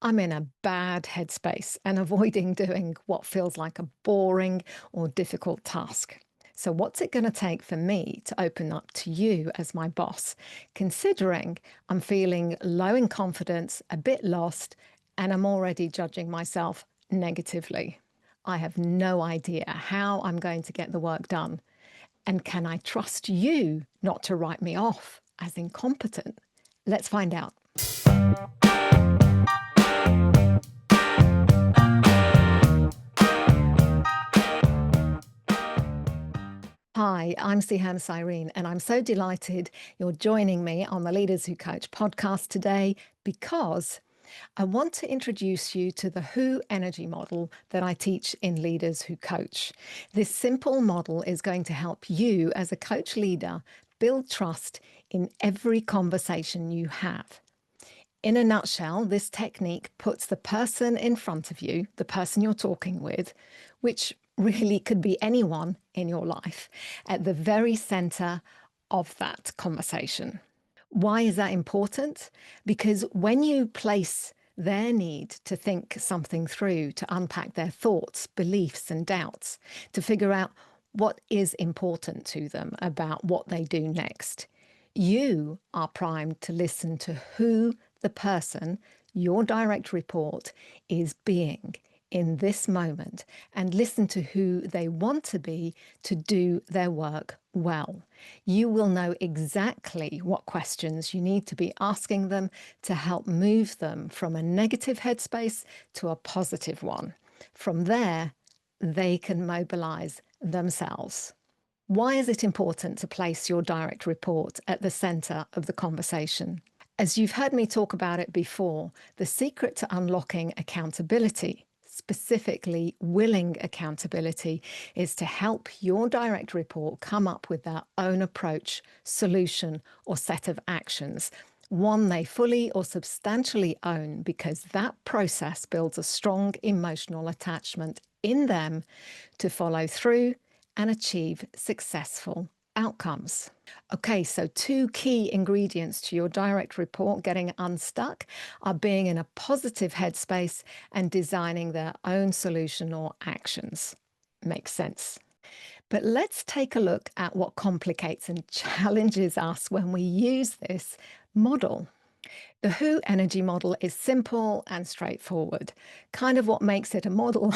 I'm in a bad headspace and avoiding doing what feels like a boring or difficult task. So, what's it going to take for me to open up to you as my boss, considering I'm feeling low in confidence, a bit lost, and I'm already judging myself negatively? I have no idea how I'm going to get the work done. And can I trust you not to write me off as incompetent? Let's find out. Hi, I'm Sehaam Cyrene, and I'm so delighted you're joining me on the Leaders Who Coach podcast today because I want to introduce you to the Who energy model that I teach in Leaders Who Coach. This simple model is going to help you as a coach leader build trust in every conversation you have. In a nutshell, this technique puts the person in front of you, the person you're talking with, which really could be anyone in your life, at the very center of that conversation. Why is that important? Because when you place their need to think something through, to unpack their thoughts, beliefs, and doubts, to figure out what is important to them about what they do next, you are primed to listen to who the person, your direct report, is being in this moment and listen to who they want to be to do their work well. You will know exactly what questions you need to be asking them to help move them from a negative headspace to a positive one. From there, they can mobilize themselves. Why is it important to place your direct report at the center of the conversation? As you've heard me talk about it before, the secret to unlocking accountability, specifically willing accountability, is to help your direct report come up with their own approach, solution, or set of actions, one they fully or substantially own, because that process builds a strong emotional attachment in them to follow through and achieve successful outcomes. Okay, so two key ingredients to your direct report getting unstuck are being in a positive headspace and designing their own solution or actions. Makes sense. But let's take a look at what complicates and challenges us when we use this model. The Who energy model is simple and straightforward, kind of what makes it a model.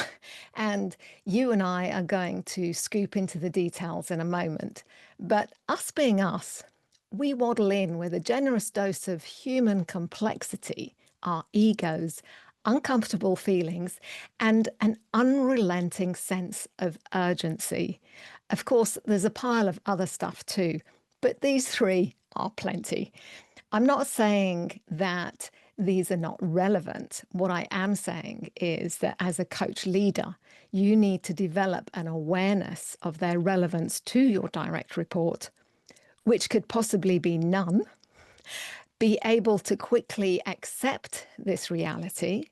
And you and I are going to scoop into the details in a moment. But us being us, we waddle in with a generous dose of human complexity, our egos, uncomfortable feelings, and an unrelenting sense of urgency. Of course, there's a pile of other stuff too, but these three are plenty. I'm not saying that these are not relevant. What I am saying is that as a coach leader, you need to develop an awareness of their relevance to your direct report, which could possibly be none, be able to quickly accept this reality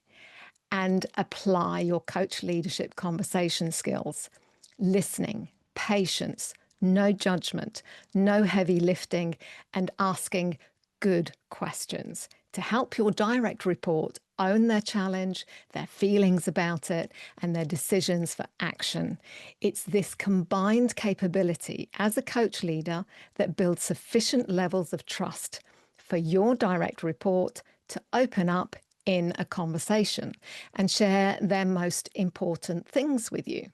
and apply your coach leadership conversation skills, listening, patience, no judgment, no heavy lifting, and asking good questions to help your direct report own their challenge, their feelings about it, and their decisions for action. It's this combined capability as a coach leader that builds sufficient levels of trust for your direct report to open up in a conversation and share their most important things with you.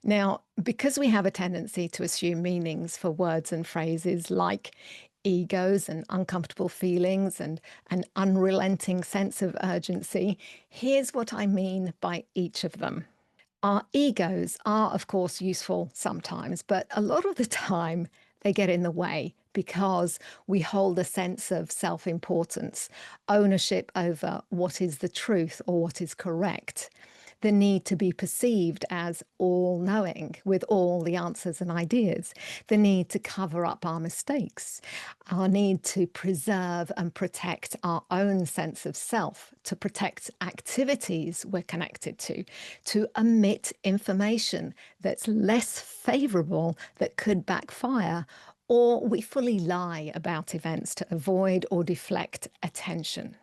Now, because we have a tendency to assume meanings for words and phrases like egos and uncomfortable feelings and an unrelenting sense of urgency, here's what I mean by each of them. Our egos are, of course, useful sometimes, but a lot of the time they get in the way because we hold a sense of self-importance, ownership over what is the truth or what is correct, the need to be perceived as all-knowing with all the answers and ideas, the need to cover up our mistakes, our need to preserve and protect our own sense of self, to protect activities we're connected to omit information that's less favourable that could backfire, or we fully lie about events to avoid or deflect attention.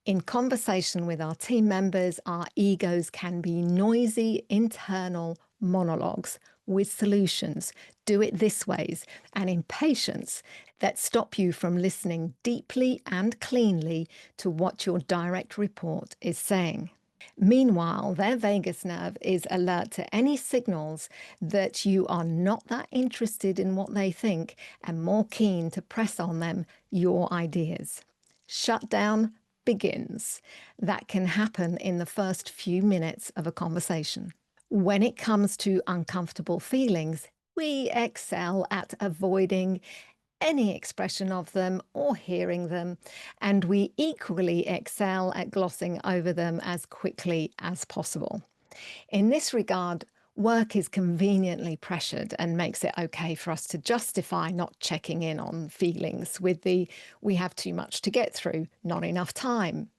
In conversation with our team members, our egos can be noisy internal monologues with solutions, do it this ways, and impatience that stop you from listening deeply and cleanly to what your direct report is saying. Meanwhile, their vagus nerve is alert to any signals that you are not that interested in what they think and more keen to press on them your ideas. Shutdown begins. That can happen in the first few minutes of a conversation. When it comes to uncomfortable feelings, we excel at avoiding any expression of them or hearing them, and we equally excel at glossing over them as quickly as possible. In this regard, work is conveniently pressured and makes it okay for us to justify not checking in on feelings with the "we have too much to get through, not enough time."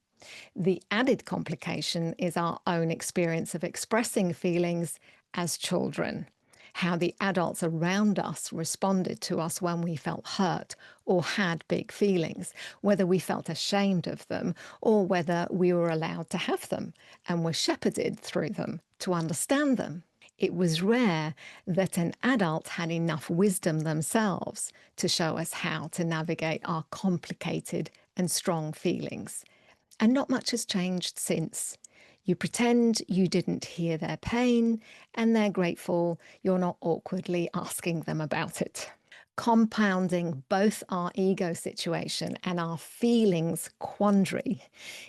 The added complication is our own experience of expressing feelings as children, how the adults around us responded to us when we felt hurt or had big feelings, whether we felt ashamed of them or whether we were allowed to have them and were shepherded through them to understand them. It was rare that an adult had enough wisdom themselves to show us how to navigate our complicated and strong feelings. And not much has changed since. You pretend you didn't hear their pain, and they're grateful you're not awkwardly asking them about it. Compounding both our ego situation and our feelings quandary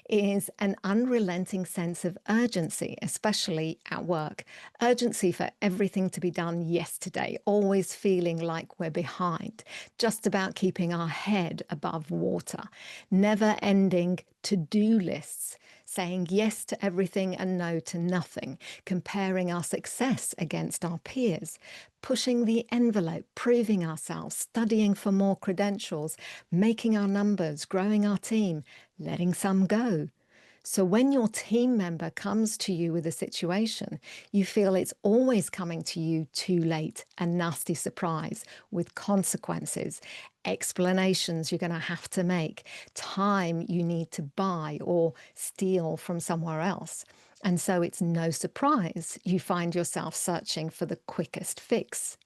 is an unrelenting sense of urgency, especially at work. Urgency for everything to be done yesterday, always feeling like we're behind, just about keeping our head above water, never ending to-do lists, saying yes to everything and no to nothing, comparing our success against our peers, pushing the envelope, proving ourselves, studying for more credentials, making our numbers, growing our team, letting some go. So when your team member comes to you with a situation, you feel it's always coming to you too late, a nasty surprise with consequences, explanations you're going to have to make, time you need to buy or steal from somewhere else. And so it's no surprise you find yourself searching for the quickest fix,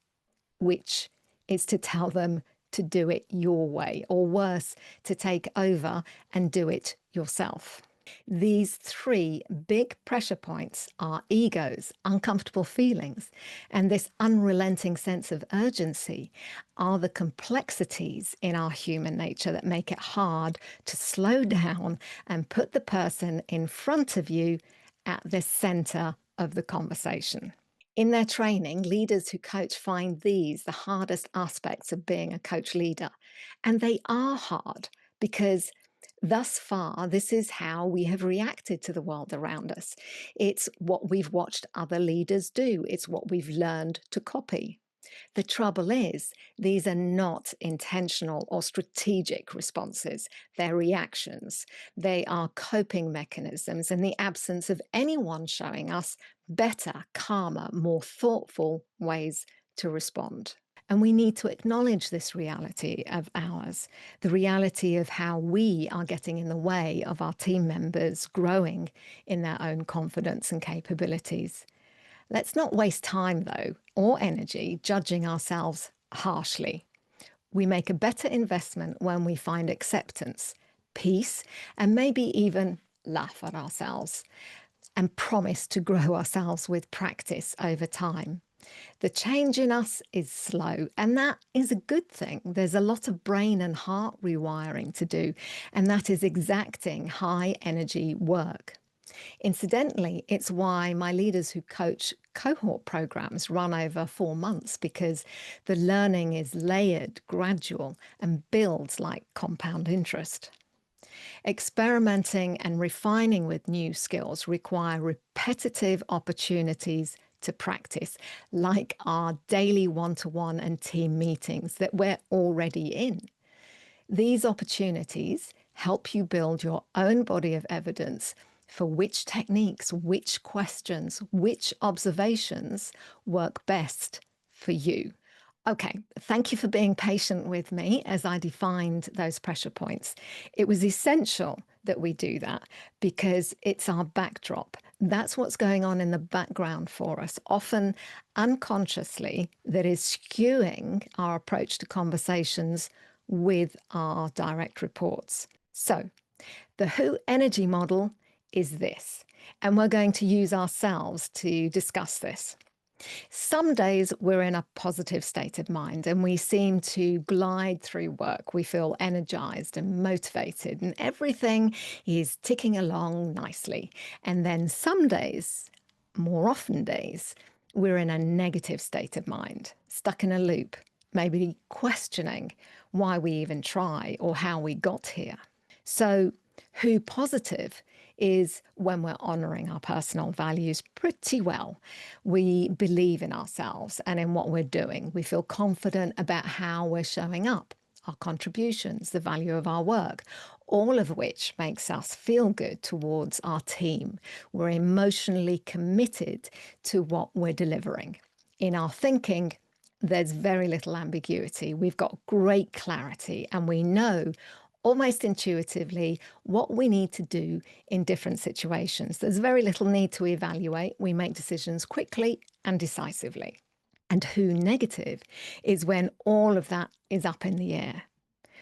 which is to tell them to do it your way, or worse, to take over and do it yourself. These three big pressure points are egos, uncomfortable feelings, and this unrelenting sense of urgency are the complexities in our human nature that make it hard to slow down and put the person in front of you at the center of the conversation. In their training, leaders who coach find these the hardest aspects of being a coach leader. And they are hard because thus far, this is how we have reacted to the world around us. It's what we've watched other leaders do, it's what we've learned to copy. The trouble is, these are not intentional or strategic responses. They're reactions. They are coping mechanisms in the absence of anyone showing us better, calmer, more thoughtful ways to respond. And we need to acknowledge this reality of ours, the reality of how we are getting in the way of our team members growing in their own confidence and capabilities. Let's not waste time, though, or energy judging ourselves harshly. We make a better investment when we find acceptance, peace, and maybe even laugh at ourselves and promise to grow ourselves with practice over time. The change in us is slow, and that is a good thing. There's a lot of brain and heart rewiring to do, and that is exacting high energy work. Incidentally, it's why my leaders who coach cohort programs run over 4 months, because the learning is layered, gradual, and builds like compound interest. Experimenting and refining with new skills require repetitive opportunities to practice, like our daily one-to-one and team meetings that we're already in. These opportunities help you build your own body of evidence for which techniques, which questions, which observations work best for you. Okay, thank you for being patient with me as I defined those pressure points. It was essential that we do that because it's our backdrop. That's what's going on in the background for us, often unconsciously, that is skewing our approach to conversations with our direct reports. So the Who energy model is this, and we're going to use ourselves to discuss this. Some days we're in a positive state of mind and we seem to glide through work. We feel energized and motivated and everything is ticking along nicely. And then some days, more often days, we're in a negative state of mind, stuck in a loop, maybe questioning why we even try or how we got here. So, Who positive is when we're honoring our personal values pretty well. We believe in ourselves and in what we're doing. We feel confident about how we're showing up, our contributions, the value of our work, all of which makes us feel good towards our team. We're emotionally committed to what we're delivering. In our thinking, there's very little ambiguity. We've got great clarity and we know almost intuitively what we need to do in different situations. There's very little need to evaluate. We make decisions quickly and decisively. And Who negative is when all of that is up in the air.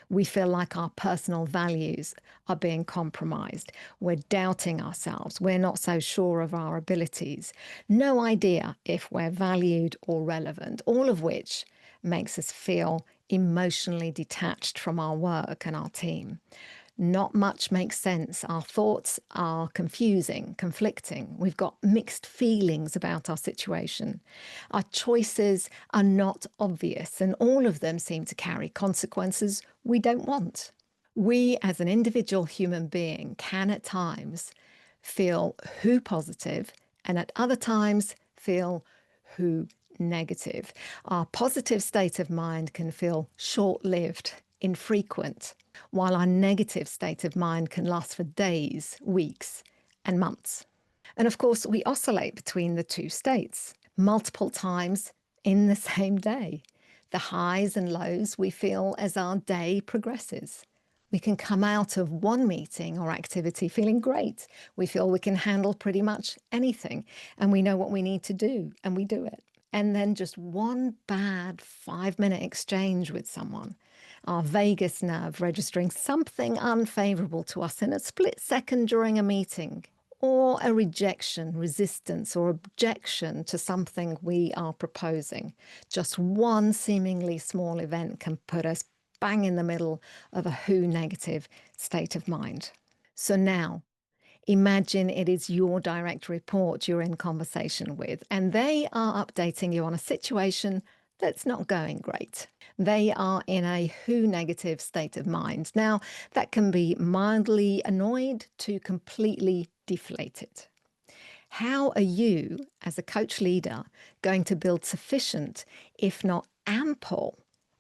We feel like our personal values are being compromised. We're doubting ourselves. We're not so sure of our abilities. No idea if we're valued or relevant, all of which makes us feel emotionally detached from our work and our team. Not much makes sense. Our thoughts are confusing, conflicting. We've got mixed feelings about our situation. Our choices are not obvious, and all of them seem to carry consequences we don't want. We, as an individual human being, can at times feel Who positive and at other times feel Who negative. Our positive state of mind can feel short-lived, infrequent, while our negative state of mind can last for days, weeks, and months. And of course, we oscillate between the two states multiple times in the same day. The highs and lows we feel as our day progresses. We can come out of one meeting or activity feeling great. We feel we can handle pretty much anything, and we know what we need to do, and we do it. And then just one bad 5-minute exchange with someone, our vagus nerve registering something unfavorable to us in a split second during a meeting, or a rejection, resistance, or objection to something we are proposing. Just one seemingly small event can put us bang in the middle of a Who negative state of mind. So now, imagine it is your direct report you're in conversation with, and they are updating you on a situation that's not going great. They are in a Who negative state of mind. Now, that can be mildly annoyed to completely deflated. How are you, as a coach leader, going to build sufficient, if not ample,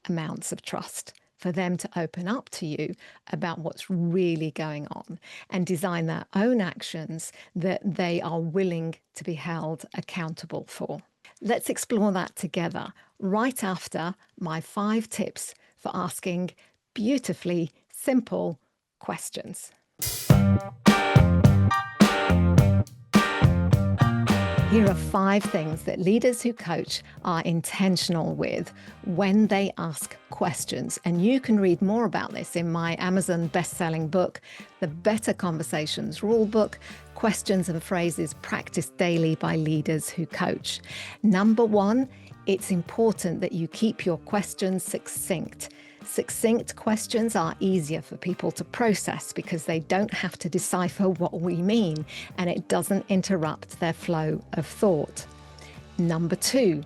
amounts of trust for them to open up to you about what's really going on and design their own actions that they are willing to be held accountable for? Let's explore that together right after my 5 tips for asking beautifully simple questions. Here are 5 things that leaders who coach are intentional with when they ask questions. And you can read more about this in my Amazon best-selling book, The Better Conversations Rulebook, Questions and Phrases Practiced Daily by Leaders Who Coach. Number 1, it's important that you keep your questions succinct. Succinct questions are easier for people to process because they don't have to decipher what we mean, and it doesn't interrupt their flow of thought. Number 2,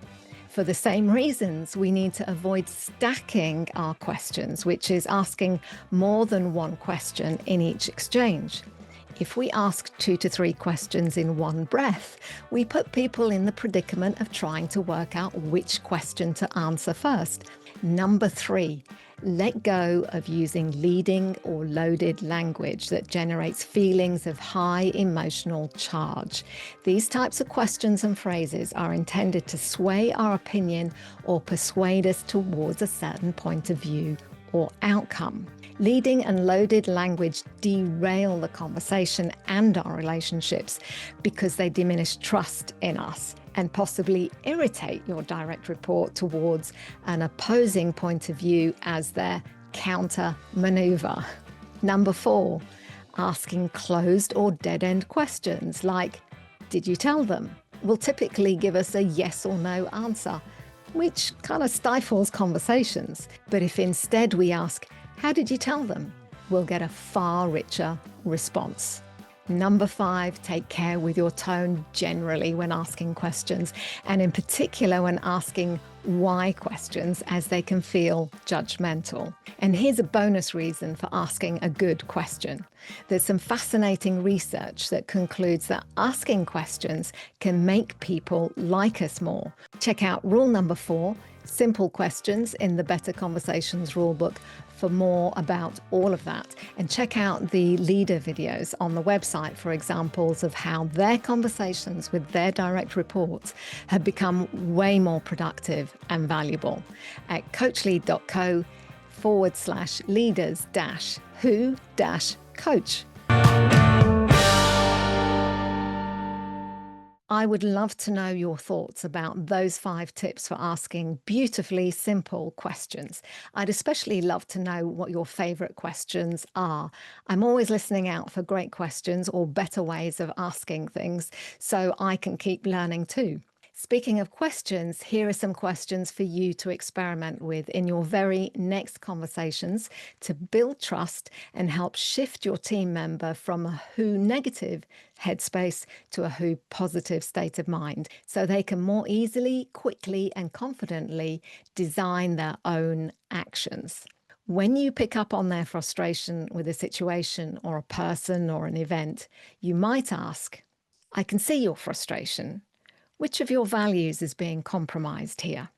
for the same reasons, we need to avoid stacking our questions, which is asking more than one question in each exchange. If we ask 2 to 3 questions in one breath, we put people in the predicament of trying to work out which question to answer first. Number 3, let go of using leading or loaded language that generates feelings of high emotional charge. These types of questions and phrases are intended to sway our opinion or persuade us towards a certain point of view or outcome. Leading and loaded language derail the conversation and our relationships because they diminish trust in us and possibly irritate your direct report towards an opposing point of view as their counter maneuver. Number 4, asking closed or dead-end questions like, did you tell them? Will typically give us a yes or no answer, which kind of stifles conversations. But if instead we ask, how did you tell them? We'll get a far richer response. Number 5, take care with your tone generally when asking questions, and in particular when asking why questions, as they can feel judgmental. And here's a bonus reason for asking a good question. There's some fascinating research that concludes that asking questions can make people like us more. Check out rule number 4, simple questions, in the Better Conversations rulebook for more about all of that. And check out the leader videos on the website for examples of how their conversations with their direct reports have become way more productive and valuable at coachlead.co/leaders-who-coach. I would love to know your thoughts about those 5 tips for asking beautifully simple questions. I'd especially love to know what your favourite questions are. I'm always listening out for great questions or better ways of asking things so I can keep learning too. Speaking of questions, here are some questions for you to experiment with in your very next conversations to build trust and help shift your team member from a who negative headspace to a who positive state of mind so they can more easily, quickly and confidently design their own actions. When you pick up on their frustration with a situation or a person or an event, you might ask, I can see your frustration. Which of your values is being compromised here?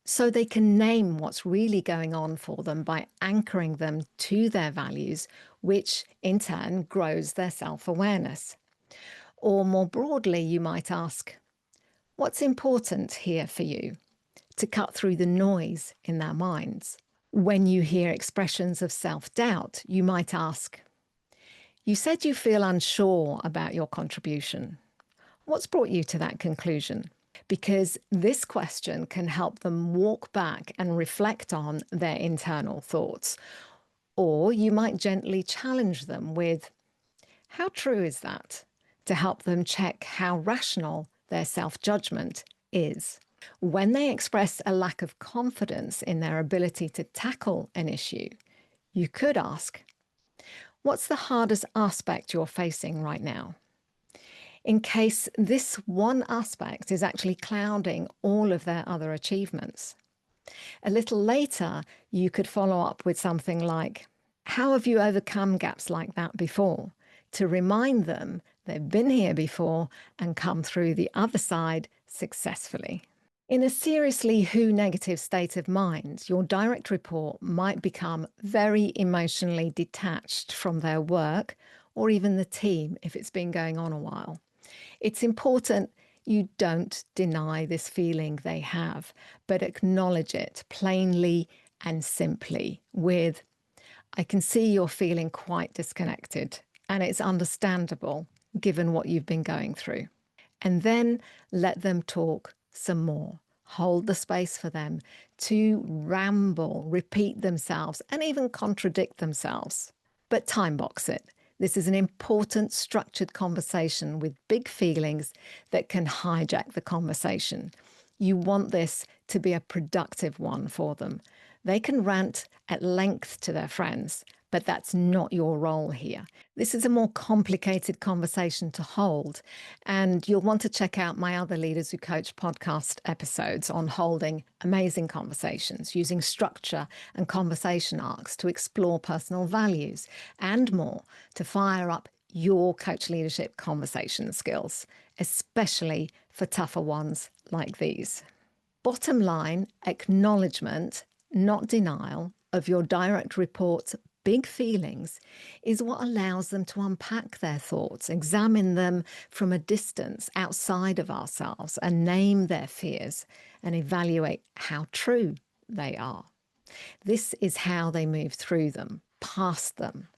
So they can name what's really going on for them by anchoring them to their values, which in turn grows their self-awareness. Or more broadly, you might ask, what's important here for you? To cut through the noise in their minds. When you hear expressions of self-doubt, you might ask, you said you feel unsure about your contribution. What's brought you to that conclusion? Because this question can help them walk back and reflect on their internal thoughts. Or you might gently challenge them with, how true is that? To help them check how rational their self-judgment is. When they express a lack of confidence in their ability to tackle an issue, you could ask, what's the hardest aspect you're facing right now? In case this one aspect is actually clouding all of their other achievements. A little later, you could follow up with something like, how have you overcome gaps like that before? To remind them they've been here before and come through the other side successfully. In a seriously who negative state of mind, your direct report might become very emotionally detached from their work or even the team if it's been going on a while. It's important you don't deny this feeling they have, but acknowledge it plainly and simply with, I can see you're feeling quite disconnected, and it's understandable given what you've been going through. And then let them talk some more. Hold the space for them to ramble, repeat themselves, and even contradict themselves. But time box it. This is an important structured conversation with big feelings that can hijack the conversation. You want this to be a productive one for them. They can rant at length to their friends, but that's not your role here. This is a more complicated conversation to hold, and you'll want to check out my other Leaders Who Coach podcast episodes on holding amazing conversations, using structure and conversation arcs to explore personal values, and more to fire up your coach leadership conversation skills, especially for tougher ones like these. Bottom line, acknowledgement, not denial, of your direct report's big feelings is what allows them to unpack their thoughts, examine them from a distance outside of ourselves, and name their fears and evaluate how true they are. This is how they move through them, past them.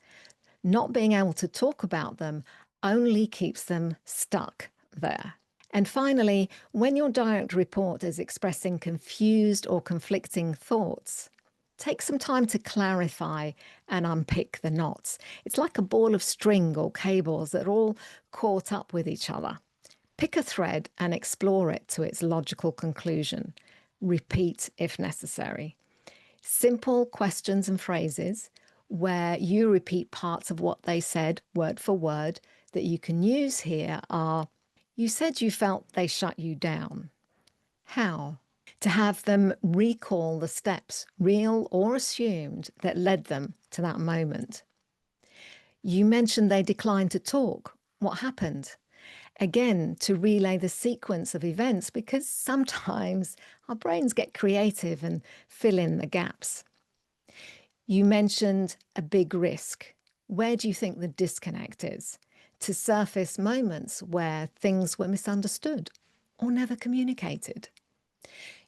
Not being able to talk about them only keeps them stuck there. And finally, when your direct report is expressing confused or conflicting thoughts, take some time to clarify and unpick the knots. It's like a ball of string or cables that are all caught up with each other. Pick a thread and explore it to its logical conclusion. Repeat if necessary. Simple questions and phrases where you repeat parts of what they said word for word that you can use here are, you said you felt they shut you down. How? To have them recall the steps, real or assumed, that led them to that moment. You mentioned they declined to talk. What happened? Again, to relay the sequence of events, because sometimes our brains get creative and fill in the gaps. You mentioned a big risk. Where do you think the disconnect is? To surface moments where things were misunderstood or never communicated.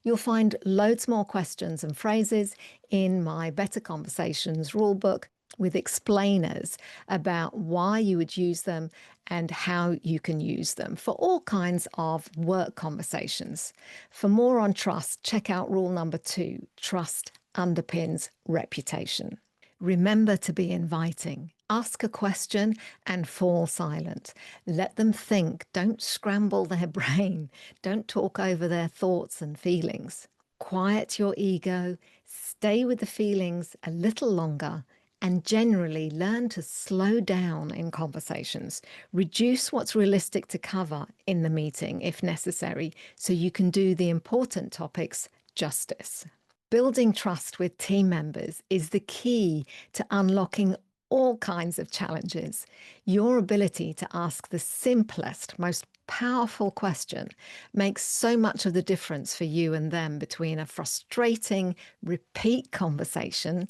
You'll find loads more questions and phrases in my Better Conversations rulebook with explainers about why you would use them and how you can use them for all kinds of work conversations. For more on trust, check out rule number 2, trust underpins reputation. Remember to be inviting. Ask a question and fall silent. Let them think. Don't scramble their brain. Don't talk over their thoughts and feelings. Quiet your ego. Stay with the feelings a little longer and generally learn to slow down in conversations. Reduce what's realistic to cover in the meeting if necessary so you can do the important topics justice. Building trust with team members is the key to unlocking all kinds of challenges. Your ability to ask the simplest, most powerful question makes so much of the difference for you and them between a frustrating, repeat conversation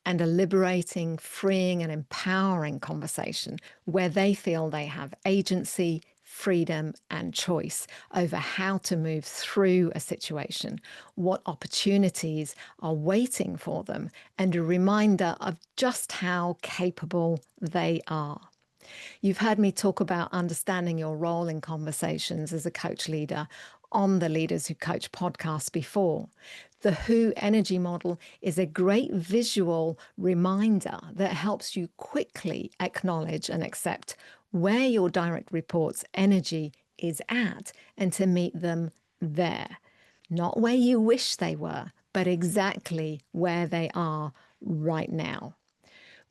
and a liberating, freeing, and empowering conversation where they feel they have agency, freedom, and choice over how to move through a situation, what opportunities are waiting for them, and a reminder of just how capable they are. You've heard me talk about understanding your role in conversations as a coach leader on the Leaders Who Coach podcast before. The Who energy model is a great visual reminder that helps you quickly acknowledge and accept where your direct report's energy is at and to meet them there. Not where you wish they were, but exactly where they are right now.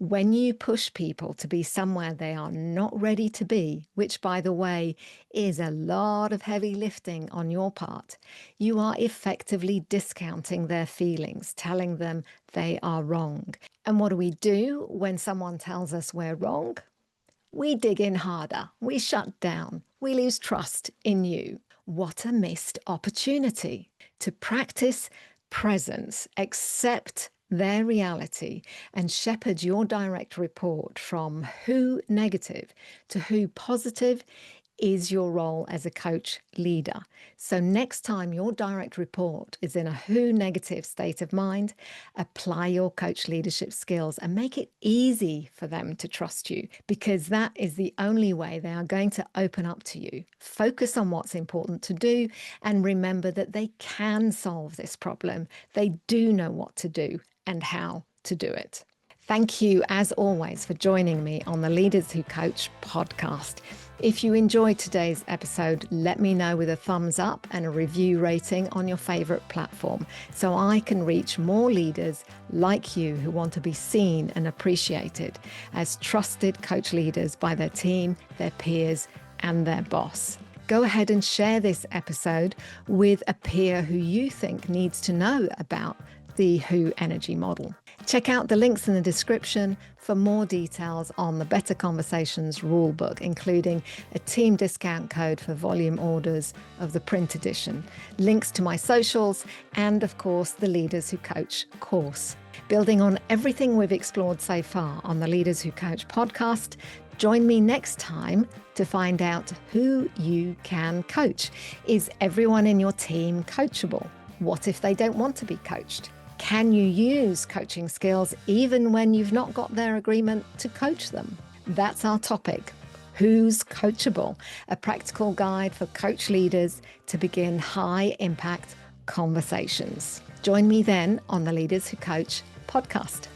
When you push people to be somewhere they are not ready to be, which, by the way, is a lot of heavy lifting on your part, you are effectively discounting their feelings, telling them they are wrong. And what do when someone tells us we're wrong? We dig in harder, we shut down, we lose trust in you. What a missed opportunity to practice presence, accept their reality, and shepherd your direct report from who negative to who positive is your role as a coach leader. So next time your direct report is in a who negative state of mind, apply your coach leadership skills and make it easy for them to trust you, because that is the only way they are going to open up to you. Focus on what's important to do and remember that they can solve this problem. They do know what to do and how to do it. Thank you, as always, for joining me on the Leaders Who Coach podcast. If you enjoyed today's episode, let me know with a thumbs up and a review rating on your favorite platform so I can reach more leaders like you who want to be seen and appreciated as trusted coach leaders by their team, their peers, and their boss. Go ahead and share this episode with a peer who you think needs to know about the Who energy model. Check out the links in the description for more details on the Better Conversations rulebook, including a team discount code for volume orders of the print edition, links to my socials, and of course the Leaders Who Coach course. Building on everything we've explored so far on the Leaders Who Coach podcast, join me next time to find out who you can coach. Is everyone in your team coachable? What if they don't want to be coached? Can you use coaching skills even when you've not got their agreement to coach them? That's our topic. Who's Coachable? A practical guide for coach leaders to begin high-impact conversations. Join me then on the Leaders Who Coach podcast.